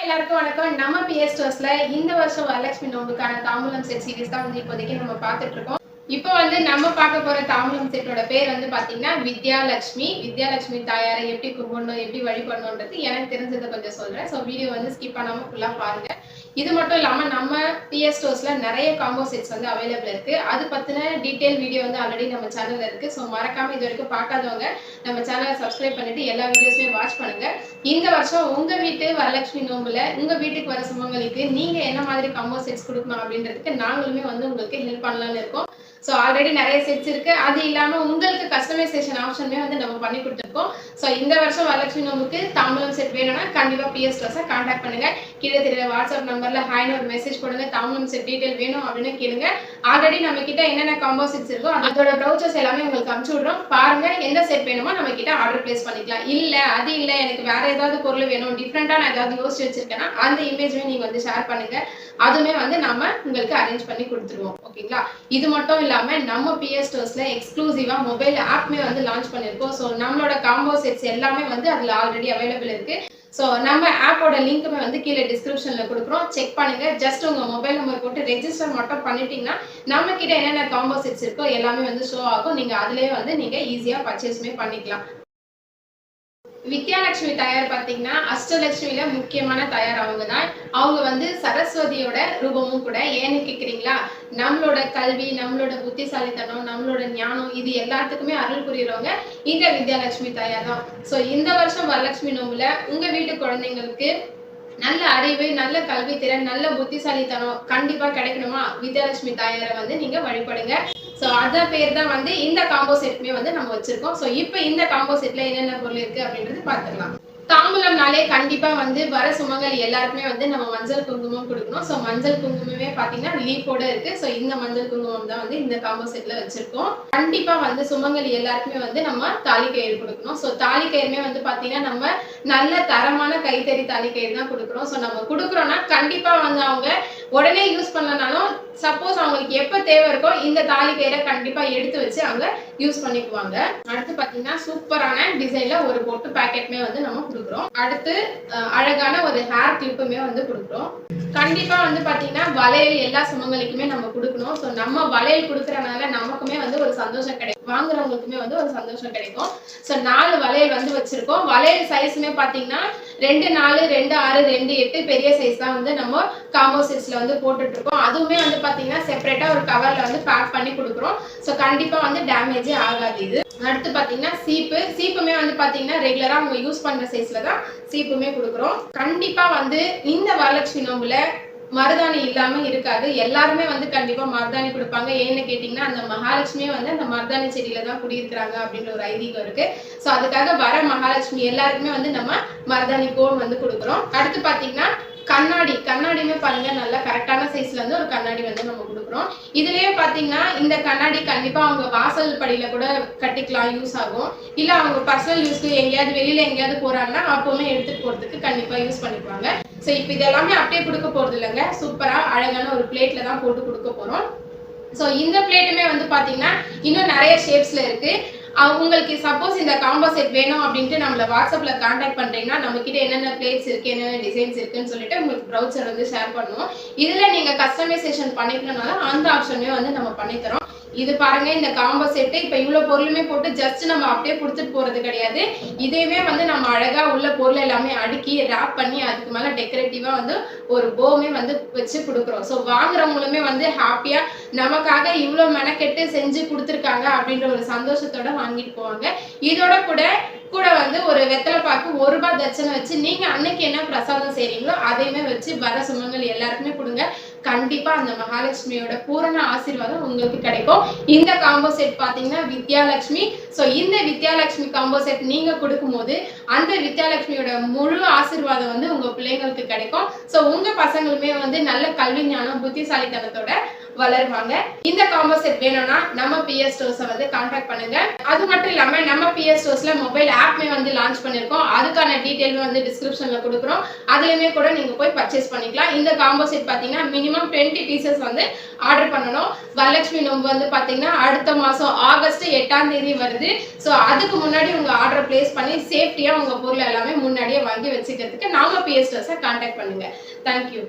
எல்லாருக்கும் வணக்கம். நம்ம PS ஸ்டோர்ஸ்ல இந்த வருஷம் வரலட்சுமி நோம்புக்கான தாம்பூலம் செட் சீரிஸ் தான் வந்து இப்போதைக்கு நம்ம பார்த்துட்டு இருக்கோம். இப்போ வந்து நம்ம பார்க்க போற தாம்பூலம் செட்டோட பேர் வந்து பாத்தீங்கன்னா வித்யாலட்சுமி. வித்யாலட்சுமி தாயாரை எப்படி கும்பிடணும், எப்படி வழிபடணும்ன்றது எனக்கு தெரிஞ்சதை கொஞ்சம் சொல்றேன். ஸோ வீடியோ வந்து ஸ்கிப் பண்ணாம ஃபுல்லா பாருங்க. இது மட்டும் இல்லாம நம்ம PS ஸ்டோர்ஸ்ல நிறைய காம்போ செட்ஸ் வந்து அவைலபிள் இருக்கு. அது பத்தின டீடைல் வீடியோ வந்து ஆல்ரெடி நம்ம சேனல்ல இருக்கு. ஸோ மறக்காம இது வரைக்கும் பார்க்காதவங்க நம்ம சேனலை சப்ஸ்கிரைப் பண்ணிட்டு எல்லா வீடியோஸுமே வாட்ச் பண்ணுங்க. இந்த வருஷம் உங்க வீட்டு வரலட்சுமி நோம்புல உங்க வீட்டுக்கு வர சுமங்களுக்கு நீங்க என்ன மாதிரி காம்போ செட்ஸ் கொடுக்கணும் அப்படின்றதுக்கு நாங்களுமே வந்து உங்களுக்கு ஹெல்ப் பண்ணலாம்னு இருக்கோம். ஸோ ஆல்ரெடி நிறைய செட்ஸ் இருக்கு. அது இல்லாம உங்களுக்கு கஸ்டமைசேஷன் ஆப்ஷனுமே வந்து நம்ம பண்ணி கொடுத்துருக்கோம். ஸோ இந்த வருஷம் வரலட்சுமி நோம்புக்கு தாம்பூலம் செட் வேணும்னா கண்டிப்பா PS ஸ்டோர்ஸை கான்டாக்ட் பண்ணுங்க. கீழே தெரியல வாட்ஸ்அப் நம்பர்ல ஹாய்னு ஒரு மெசேஜ் போடுங்க. தாம்பூலம் செட் டீடைல் வேணும் அப்படின்னு கேளுங்க. ஆல்ரெடி நம்ம கிட்ட என்னென்ன காம்போ செட்ஸ் இருக்கோ அதோட ப்ரௌச்சர்ஸ் எல்லாமே உங்களுக்கு அனுப்பிச்சு விடுறோம். பாருங்க எந்த செட் வேணுமோ நம்ம கிட்ட ஆர்டர் பிளேஸ் பண்ணிக்கலாம். இல்ல அது இல்ல எனக்கு வேற ஏதாவது பொருள் வேணும், டிஃப்ரெண்டா நான் ஏதாவது யோசிச்சு வச்சிருக்கேன்னா அந்த இமேஜ்மே நீங்க வந்து ஷேர் பண்ணுங்க. அதுமே வந்து நாம உங்களுக்கு அரேஞ்ச் பண்ணி கொடுத்துருவோம். ஓகேங்களா? இது மட்டும் இல்லாம நம்ம PS ஸ்டோர்ஸ்ல எக்ஸ்க்ளூசிவா மொபைல் ஆப்மே வந்து லான்ச் பண்ணிருக்கோம். ஸோ நம்மளோட காம்போ செட்ஸ் எல்லாமே வந்து அதுல ஆல்ரெடி அவைலபிள் இருக்கு. ஸோ நம்ம ஆப்போட லிங்க்குமே வந்து கீழே டிஸ்கிரிப்ஷன்ல கொடுக்குறோம். செக் பண்ணுங்க. ஜஸ்ட் உங்க மொபைல் நம்பர் போட்டு ரெஜிஸ்டர் மட்டும் பண்ணிட்டீங்கன்னா நம்ம கிட்ட என்னென்ன காம்போ செட்ஸ் இருக்கோ எல்லாமே வந்து ஷோ ஆகும். நீங்க அதுலயே வந்து நீங்க ஈஸியா பர்ச்சேஸ்மே பண்ணிக்கலாம். வித்யாலட்சுமி தாயார் பார்த்தீங்கன்னா அஷ்டலட்சுமியில முக்கியமான தாயார் அவங்க தான். அவங்க வந்து சரஸ்வதியோட ரூபமும் கூட. ஏன்னு கேட்குறீங்களா? நம்மளோட கல்வி, நம்மளோட புத்திசாலித்தனம், நம்மளோட ஞானம் இது எல்லாத்துக்குமே அருள் புரியுறவங்க இந்த வித்யாலட்சுமி தாயார் தான். ஸோ இந்த வருஷம் வரலட்சுமி நோம்புல உங்க வீட்டு குழந்தைங்களுக்கு நல்ல அறிவு, நல்ல கல்வி திறன், நல்ல புத்திசாலித்தனம் கண்டிப்பா கிடைக்கணுமா? வித்யாலட்சுமி தாயாரை வந்து நீங்க வழிபடுங்க. ஸோ அத பேர் தான் வந்து இந்த காம்போ செட்மே வந்து நம்ம வச்சிருக்கோம். ஸோ இப்போ இந்த காம்போ செட்ல என்னென்ன பொருள் இருக்கு அப்படின்றது பார்த்துக்கலாம். தாம்பூலம்னாலே கண்டிப்பா வந்து வர சுமங்கலி எல்லாருக்குமே வந்து நம்ம மஞ்சள் குங்குமம் கொடுக்கணும். ஸோ மஞ்சள் குங்குமமே பாத்தீங்கன்னா லீஃபோட இருக்கு. ஸோ இந்த மஞ்சள் குங்குமம் தான் வந்து இந்த காம்போ செட்ல வச்சிருக்கோம். கண்டிப்பா வந்து சுமங்கலி எல்லாருக்குமே வந்து நம்ம தாலி கயிறு கொடுக்கணும். ஸோ தாலி கயிறுமே வந்து பாத்தீங்கன்னா நம்ம நல்ல தரமான கைத்தறி தாலி கயிறு தான் கொடுக்குறோம். ஸோ நம்ம கொடுக்குறோம்னா கண்டிப்பா வந்து அவங்க உடனே யூஸ் பண்ணனாலும் சப்போஸ் அவங்களுக்கு எப்ப தேவை இருக்கோ இந்த தாலி கயிறை கண்டிப்பா எடுத்து வச்சு அவங்க யூஸ் பண்ணிக்குவாங்க. அடுத்து பாத்தீங்கன்னா சூப்பரான டிசைன்ல ஒரு பொட்டு பாக்கெட்மே வந்து நம்ம கொடுக்குறோம். அடுத்து அழகான ஒரு ஹேர் கிளிப்புமே வந்து கொடுக்குறோம். கண்டிப்பா வந்து பாத்தீங்கன்னா வளையல் எல்லா சுமங்கலிக்குமே நம்ம கொடுக்கணும். ஸோ நம்ம வளையல் கொடுக்கறதுனால நமக்குமே வந்து ஒரு சந்தோஷம் கிடைக்கும், வாங்குறவங்களுக்குமே வந்து ஒரு சந்தோஷம் கிடைக்கும். ஸோ 4 வளையல் வந்து வச்சிருக்கோம். வளையல் சைஸுமே பாத்தீங்கன்னா 2-4, 2-6, 2-8 பெரிய சைஸ் தான் வந்து நம்ம காம்போ செட்ஸ்ல வந்து போட்டுட்டு இருக்கோம். அதுவுமே வந்து பாத்தீங்கன்னா செப்பரேட்டா ஒரு கவர்ல வந்து பேக் பண்ணி கொடுக்குறோம். ஸோ கண்டிப்பா வந்து டேமேஜே ஆகாது இது. அடுத்து பாத்தீங்கன்னா சீப்புமே வந்து பாத்தீங்கன்னா ரெகுலரா அவங்க யூஸ் பண்ற சைஸ்ல தான் சீப்புமே கொடுக்குறோம். கண்டிப்பா வந்து இந்த வரலட்சுமி நோம்புல மருதாணி இல்லாம இருக்காது. எல்லாருமே வந்து கண்டிப்பா மருதாணி கொடுப்பாங்க. ஏன்னு கேட்டீங்கன்னா அந்த மகாலட்சுமியே வந்து அந்த மருதாணி செடியில தான் குடியிருக்கிறாங்க அப்படின்ற ஒரு ஐதீகம் இருக்கு. ஸோ அதுக்காக வர மகாலட்சுமி எல்லாருக்குமே வந்து நம்ம மருதாணி கோன் வந்து கொடுக்குறோம். அடுத்து பாத்தீங்கன்னா கண்ணாடியுமே பாருங்க நல்ல கரெக்டான சைஸ்ல வந்து ஒரு கண்ணாடி வந்து நம்ம கொடுக்குறோம். இதுலயே பாத்தீங்கன்னா இந்த கண்ணாடி கண்டிப்பா அவங்க வாசல் படியில கூட கட்டிக்கலாம், யூஸ் ஆகும். இல்ல அவங்க பர்சனல் யூஸ்க்கு எங்கேயாவது வெளியில எங்கேயாவது போறாங்கன்னா அப்பவுமே எடுத்துட்டு போறதுக்கு கண்டிப்பா யூஸ் பண்ணிக்குவாங்க. ஸோ இப்போ இதெல்லாமே அப்படியே கொடுக்க போறது இல்லைங்க. சூப்பரா அழகான ஒரு பிளேட்ல தான் போட்டு கொடுக்க போறோம். ஸோ இந்த பிளேட்டுமே வந்து பாத்தீங்கன்னா இன்னும் நிறைய ஷேப்ஸ்ல இருக்கு. உங்களுக்கு சப்போஸ் இந்த காம்போ செட் வேணும் அப்படின்ட்டு நம்மள வாட்ஸ்அப்ல கான்டாக்ட் பண்றீங்கன்னா நம்ம கிட்ட என்னென்ன பிளேட்ஸ் இருக்கு, என்னென்ன டிசைன்ஸ் இருக்குன்னு சொல்லிட்டு உங்களுக்கு ப்ரௌச்சர் வந்து ஷேர் பண்ணுவோம். இதுல நீங்க கஸ்டமைசேஷன் பண்ணிக்கணும்னால அந்த ஆப்ஷனுமே வந்து நம்ம பண்ணி தரோம். இது பாருங்க இந்த காம்போ செட்டு இப்ப இவ்வளவு பொருளுமே போட்டு ஜஸ்ட் நம்ம அப்படியே கொடுத்துட்டு போறது கிடையாது. இதையுமே வந்து நம்ம அழகா உள்ள பொருள் எல்லாமே அடுக்கி ரேப் பண்ணி அதுக்கு மேல டெக்கரேட்டிவா வந்து ஒரு போமே வந்து வச்சு கொடுக்குறோம். ஸோ வாங்குறவங்களுமே வந்து ஹாப்பியா நமக்காக இவ்வளவு மெனக்கெட்டு செஞ்சு கொடுத்துருக்காங்க அப்படின்ற ஒரு சந்தோஷத்தோட வாங்கிட்டு போவாங்க. இதோட கூட வந்து ஒரு வெத்தலை பாக்கு ₹1 தட்சணை வச்சு நீங்க அன்னைக்கு என்ன பிரசாதம் செய்றீங்களோ அதையுமே வச்சு வர சுமங்கலி எல்லாருக்குமே கொடுங்க. கண்டிப்பா அந்த மகாலட்சுமியோட பூரண ஆசீர்வாதம் உங்களுக்கு கிடைக்கும். இந்த காம்போ செட் பாத்தீங்கன்னா வித்யாலட்சுமி. ஸோ இந்த வித்யாலட்சுமி காம்போ செட் நீங்க கொடுக்கும்போது அந்த வித்யாலட்சுமியோட முழு ஆசீர்வாதம் வந்து உங்க பிள்ளைங்களுக்கு கிடைக்கும். ஸோ உங்க பசங்களுமே வந்து நல்ல கல்வி ஞானம் புத்திசாலித்தனத்தோட வளருவாங்க. இந்த காம்போ செட் வேணும்னா நம்ம பிஎஸ் ஸ்டோர்ஸை வந்து கான்டாக்ட் பண்ணுங்க. அது மட்டும் இல்லாம நம்ம பிஎஸ் ஸ்டோர்ஸ்ல மொபைல் ஆப்மே வந்து லான்ச் பண்ணிருக்கோம். அதுக்கான டீடைல் வந்து டிஸ்கிரிப்ஷன்ல கொடுக்குறோம். அதுலயுமே கூட நீங்க போய் பர்ச்சேஸ் பண்ணிக்கலாம். இந்த காம்போ செட் பாத்தீங்கன்னா மினிமம் 20 பீசஸ் வந்து ஆர்டர் பண்ணணும். வரலட்சுமி நோன்பு வந்து பாத்தீங்கன்னா அடுத்த மாசம் ஆகஸ்ட் 8ஆம் தேதி வருது. சோ அதுக்கு முன்னாடி உங்க ஆர்டர் பிளேஸ் பண்ணி சேஃப்டியா உங்க பொருள் எல்லாமே முன்னாடியே வாங்கி வச்சுக்கிறதுக்கு நாம பிஎஸ் ஸ்டோர்ஸை கான்டாக்ட் பண்ணுங்க. தேங்க்யூ.